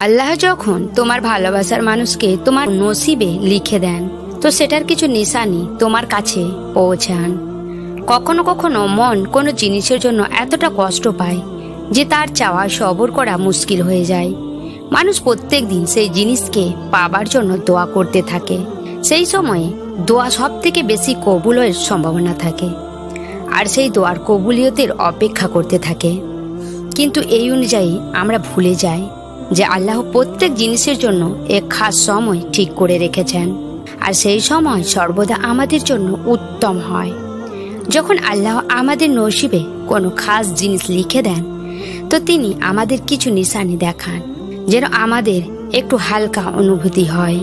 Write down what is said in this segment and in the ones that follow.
আল্লাহ যখন তোমার ভালোবাসার মানুষকে তোমার নসিবে লিখে দেন, তো সেটার কিছু নিশানি তোমার কাছে পৌঁছান। কখনো কখনো মন কোনো জিনিসের জন্য এতটা কষ্ট পায় যে তার চাওয়া সবর করা মুশকিল হয়ে যায়। মানুষ প্রত্যেক দিন সেই জিনিসকে পাবার জন্য দোয়া করতে থাকে। সেই সময়ে দোয়া সব থেকে বেশি কবুলের সম্ভাবনা থাকে, আর সেই দোয়ার কবুলিয়তের অপেক্ষা করতে থাকে। কিন্তু এই অনুযায়ী আমরা ভুলে যাই যে আল্লাহ প্রত্যেক জিনিসের জন্য এক খাস সময় ঠিক করে রেখেছেন, আর সেই সময় সর্বদা আমাদের জন্য উত্তম হয়। যখন আল্লাহ আমাদের নসিবে কোনো খাস জিনিস লিখে দেন, তো তিনি আমাদের কিছু নিশানি দেখান যেন আমাদের একটু হালকা অনুভূতি হয়।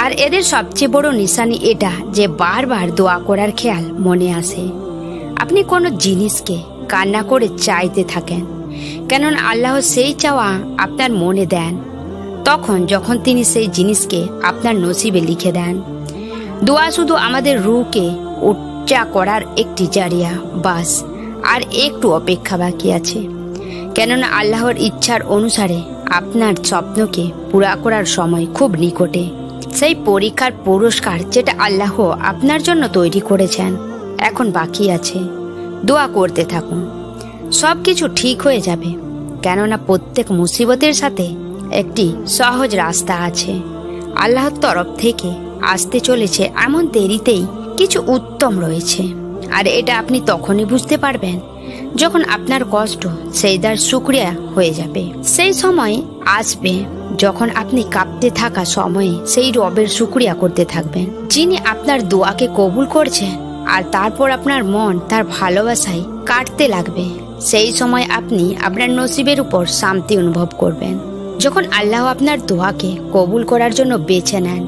আর এদের সবচেয়ে বড় নিশানি এটা যে বারবার দোয়া করার খেয়াল মনে আসে। আপনি কোনো জিনিসকে কান্না করে চাইতে থাকেন, কেননা আল্লাহ সেই চাওয়া আপনার মনে দেন তখন যখন তিনি সেই জিনিসকে আপনার নসিবে লিখে দেন। দোয়া শুধু আমাদের রূহকে উচ্চা করার একটি জারিয়া, বাস। আর একটু অপেক্ষা বাকি আছে, কেননা আল্লাহর ইচ্ছার অনুসারে আপনার স্বপ্নকে পুরা করার সময় খুব নিকটে। সেই পরীক্ষার পুরস্কার যেটা আল্লাহ আপনার জন্য তৈরি করেছেন এখন বাকি আছে। দোয়া করতে থাকুন, সব কিছু ঠিক হয়ে যাবে, কেননা প্রত্যেক মুসিবতের সাথে একটি সহজ রাস্তা আছে। আল্লাহর তরফ থেকে আসতে চলেছে এমন দেরিতেই কিছু উত্তম রয়েছে। আর এটা আপনি তখনই বুঝতে পারবেন যখন আপনার কষ্ট সেইদার শুকরিয়া হয়ে যাবে। সেই সময় আসবে যখন আপনি কাঁপতে থাকা সময়ে সেই রবের শুকরিয়া করতে থাকবেন, যিনি আপনার দোয়াকে কবুল করছেন। আর তারপর আপনার মন তার ভালোবাসায় কাটতে লাগবে। সেই সময় আপনি আপনার নসিবের উপর শান্তি অনুভব করবেন। যখন আল্লাহ আপনার দোয়াকে কবুল করার জন্য বেছে নেন,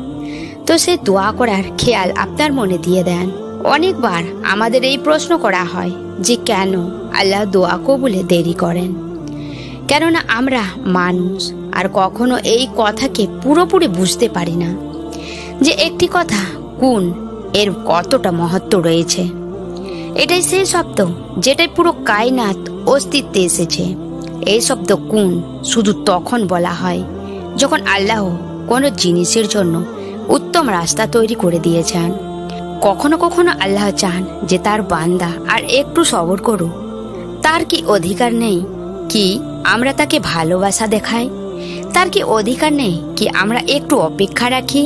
তো সেই দোয়া করার খেয়াল আপনার মনে দিয়ে দেন। অনেকবার আমাদের এই প্রশ্ন করা হয় যে কেন আল্লাহ দোয়া কবুলে দেরি করেন, কেননা আমরা মানুষ আর কখনো এই কথাকে পুরোপুরি বুঝতে পারি না যে একটি কথা কোন এর কতটা মহত্ব রয়েছে। এটাই সেই শব্দ যেটাই পুরো কায়নাত অস্তিত্বে এসেছে। এই শব্দ কোন শুধু তখন বলা হয় যখন আল্লাহ কোনো জিনিসের জন্য উত্তম রাস্তা তৈরি করে দিয়েছেন। কখনো কখনো আল্লাহ চান যে তার বান্দা আর একটু সবর করুক। তার কি অধিকার নেই কি আমরা তাকে ভালোবাসা দেখাই? তার কি অধিকার নেই কি আমরা একটু অপেক্ষা রাখি?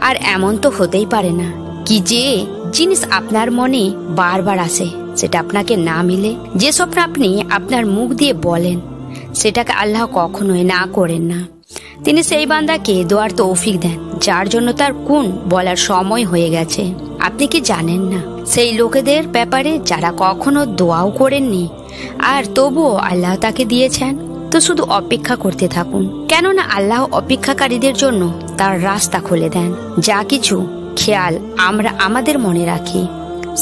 আর এমন তো হতেই পারে না কি যে জিনিস আপনার মনে বারবার আসে সেটা আপনাকে না মিলে। যে স্বপ্ন আপনি আপনার মুখ দিয়ে বলেন সেটাকে আল্লাহ কখনোই না করেন না। তিনি সেই বান্দাকে দোয়ার তৌফিক দেন যার জন্য তার কোন বলার সময় হয়ে গেছে। আপনি কি জানেন না সেই লোকেদের ব্যাপারে যারা কখনো দোয়াও করেননি আর তবুও আল্লাহ তাকে দিয়েছেন? তো শুধু অপেক্ষা করতে থাকুন, কেননা আল্লাহ অপেক্ষাকারীদের জন্য তার রাস্তা খুলে দেন। যা কিছু খেয়াল আমরা আমাদের মনে রাখি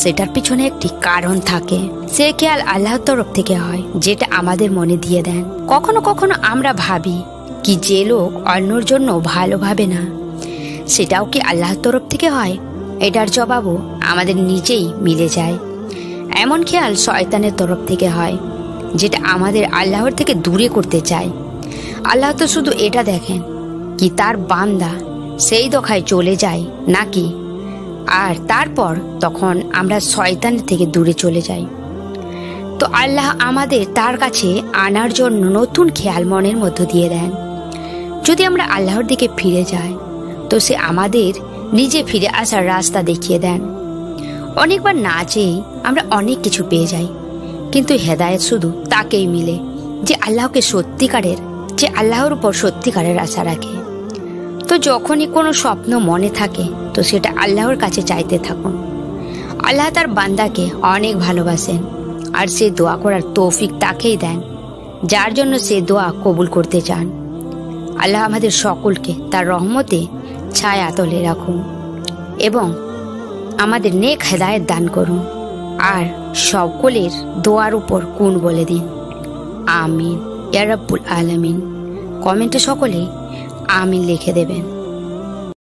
সেটার পিছনে একটি কারণ থাকে। সে খেয়াল আল্লাহর তরফ থেকে হয় যেটা আমাদের মনে দিয়ে দেন। কখনো কখনো আমরা ভাবি কি যে লোক অন্যর জন্য ভালো ভাবে না সেটাও কি আল্লাহর তরফ থেকে হয়? এটার জবাবও আমাদের নিজেই মিলে যায়। এমন খেয়াল শয়তানের তরফ থেকে হয় যেটা আমাদের আল্লাহর থেকে দূরে করতে চায়। আল্লাহ তো শুধু এটা দেখেন কি তার বান্দা সেই দোখায় চলে যায় নাকি, আর তারপর তখন আমরা শয়তানের থেকে দূরে চলে যাই। তো আল্লাহ আমাদের তার কাছে আনার জন্য নতুন খেয়াল মনের মধ্য দিয়ে দেন। যদি আমরা আল্লাহর দিকে ফিরে যাই তো সে আমাদের নিজে ফিরে আসার রাস্তা দেখিয়ে দেন। অনেকবার না চেয়েই আমরা অনেক কিছু পেয়ে যাই, কিন্তু হেদায়েত শুধু তাকেই মিলে যে আল্লাহর উপর সত্যিকারের আশা রাখে। তো যখনই কোনো স্বপ্ন মনে থাকে তো সেটা আল্লাহর কাছে চাইতে থাকুন। আল্লাহ তার বান্দাকে অনেক ভালোবাসেন আর সে দোয়া করার তৌফিক তাকেই দেন যার জন্য সে দোয়া কবুল করতে চান। আল্লাহ আমাদের সকলকে তার রহমতে ছায়া তলে রাখুন এবং আমাদের নেক হেদায়েত দান করুন, আর সকলের দোয়ার উপর কুন বলে দিন। আমিন ইয়া রাব্বুল আলামিন। কমেন্টে সকলে আমিন লিখে দেবেন।